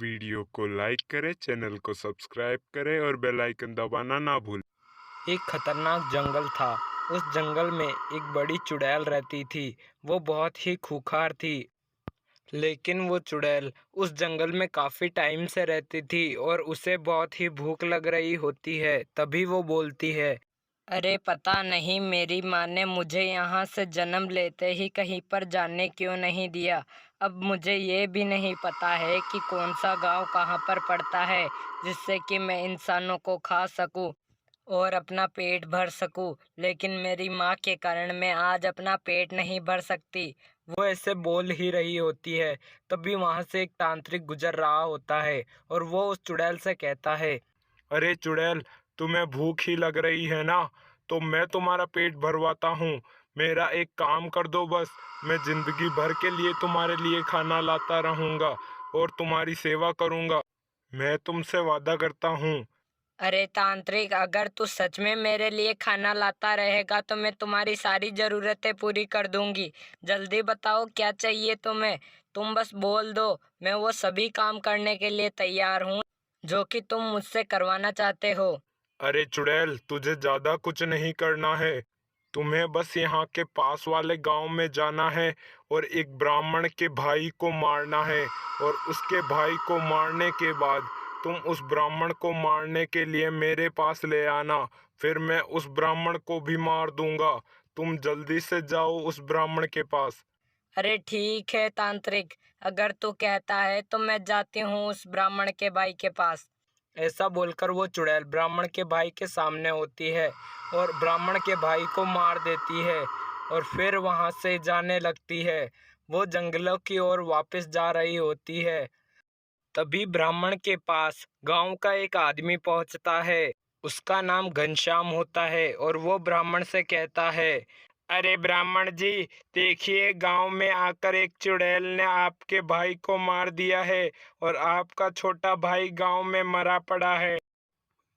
Video को like करें, channel को सब्सक्राइब करें और बेल आइकन दबाना ना भूलें। एक खतरनाक जंगल था। उस जंगल में एक बड़ी चुड़ैल रहती थी। वो बहुत ही खूंखार थी। लेकिन वो चुड़ैल उस जंगल में काफ़ी टाइम से रहती थी और उसे बहुत ही भूख लग रही होती है। तभी वो बोलती है, अरे पता नहीं मेरी माँ ने मुझे यहाँ से जन्म लेते ही कहीं पर जाने क्यों नहीं दिया। अब मुझे ये भी नहीं पता है कि कौन सा गांव कहाँ पर पड़ता है, जिससे कि मैं इंसानों को खा सकूं और अपना पेट भर सकूं। लेकिन मेरी माँ के कारण मैं आज अपना पेट नहीं भर सकती। वो ऐसे बोल ही रही होती है। तभी वहां से एक तांत्रिक गुजर रहा होता है और वो उस चुड़ैल से कहता है, अरे चुड़ैल, तुम्हें भूख ही लग रही है ना, तो मैं तुम्हारा पेट भरवाता हूँ। मेरा एक काम कर दो बस। मैं जिंदगी भर के लिए तुम्हारे लिए खाना लाता रहूंगा और तुम्हारी सेवा करूंगा। मैं तुमसे वादा करता हूँ। अरे तांत्रिक, अगर तू सच में मेरे लिए खाना लाता रहेगा तो मैं तुम्हारी सारी ज़रूरतें पूरी कर दूंगी। जल्दी बताओ क्या चाहिए तुम्हें। तुम बस बोल दो, मैं वो सभी काम करने के लिए तैयार हूँ जो कि तुम मुझसे करवाना चाहते हो। अरे चुड़ैल, तुझे ज्यादा कुछ नहीं करना है। तुम्हें बस यहाँ के पास वाले गांव में जाना है और एक ब्राह्मण के भाई को मारना है। और उसके भाई को मारने के बाद तुम उस ब्राह्मण को मारने के लिए मेरे पास ले आना। फिर मैं उस ब्राह्मण को भी मार दूंगा। तुम जल्दी से जाओ उस ब्राह्मण के पास। अरे ठीक है तांत्रिक, अगर तू कहता है तो मैं जाती हूँ उस ब्राह्मण के भाई के पास। ऐसा बोलकर वो चुड़ैल ब्राह्मण के भाई के सामने होती है और ब्राह्मण के भाई को मार देती है और फिर वहां से जाने लगती है। वो जंगलों की ओर वापस जा रही होती है। तभी ब्राह्मण के पास गांव का एक आदमी पहुंचता है। उसका नाम घनश्याम होता है और वो ब्राह्मण से कहता है, अरे ब्राह्मण जी, देखिए गांव में आकर एक चुड़ैल ने आपके भाई को मार दिया है और आपका छोटा भाई गांव में मरा पड़ा है।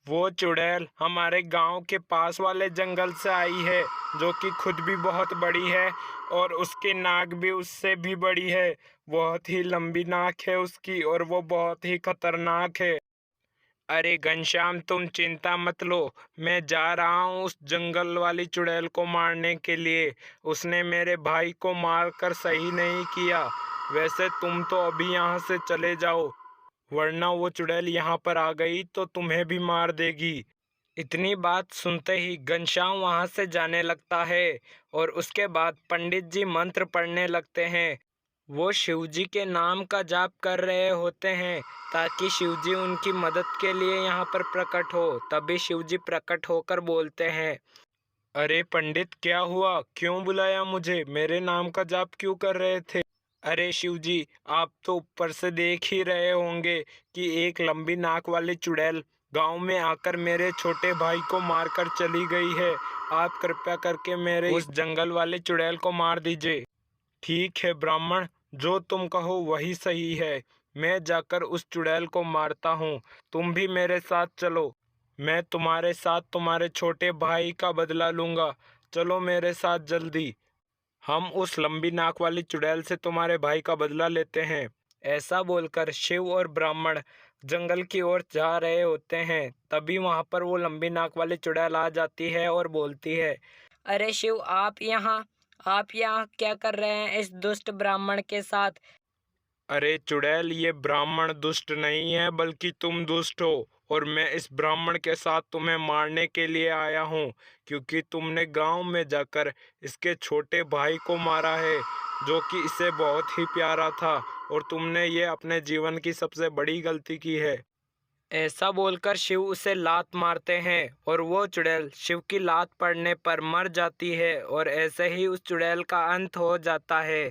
वो चुड़ैल हमारे गांव के पास वाले जंगल से आई है, जो कि खुद भी बहुत बड़ी है और उसकी नाक भी उससे भी बड़ी है। बहुत ही लंबी नाक है उसकी और वो बहुत ही खतरनाक है। अरे घनश्याम, तुम चिंता मत लो। मैं जा रहा हूँ उस जंगल वाली चुड़ैल को मारने के लिए। उसने मेरे भाई को मारकर सही नहीं किया। वैसे तुम तो अभी यहाँ से चले जाओ, वरना वो चुड़ैल यहाँ पर आ गई तो तुम्हें भी मार देगी। इतनी बात सुनते ही घनश्याम वहां से जाने लगता है और उसके बाद पंडित जी मंत्र पढ़ने लगते हैं। वो शिवजी के नाम का जाप कर रहे होते हैं ताकि शिवजी उनकी मदद के लिए यहाँ पर प्रकट हो। तभी शिवजी प्रकट होकर बोलते हैं, अरे पंडित, क्या हुआ? क्यों बुलाया मुझे? मेरे नाम का जाप क्यों कर रहे थे? अरे शिवजी, आप तो ऊपर से देख ही रहे होंगे कि एक लंबी नाक वाली चुड़ैल गांव में आकर मेरे छोटे भाई को मारकर चली गई है। आप कृपया करके मेरे उस जंगल वाले चुड़ैल को मार दीजिए। ठीक है ब्राह्मण, जो तुम कहो वही सही है। मैं जाकर उस चुड़ैल को मारता हूँ। तुम भी मेरे साथ चलो। मैं तुम्हारे साथ तुम्हारे छोटे भाई का बदला लूंगा। चलो मेरे साथ जल्दी। हम उस लंबी नाक वाली चुड़ैल से तुम्हारे भाई का बदला लेते हैं। ऐसा बोलकर शिव और ब्राह्मण जंगल की ओर जा रहे होते हैं। तभी वहां पर वो लंबी नाक वाली चुड़ैल आ जाती है और बोलती है, अरे शिव, आप यहाँ क्या कर रहे हैं इस दुष्ट ब्राह्मण के साथ। अरे चुड़ैल, ये ब्राह्मण दुष्ट नहीं है, बल्कि तुम दुष्ट हो। और मैं इस ब्राह्मण के साथ तुम्हें मारने के लिए आया हूँ, क्योंकि तुमने गांव में जाकर इसके छोटे भाई को मारा है, जो कि इसे बहुत ही प्यारा था। और तुमने ये अपने जीवन की सबसे बड़ी गलती की है। ऐसा बोलकर शिव उसे लात मारते हैं और वो चुड़ैल शिव की लात पड़ने पर मर जाती है और ऐसे ही उस चुड़ैल का अंत हो जाता है।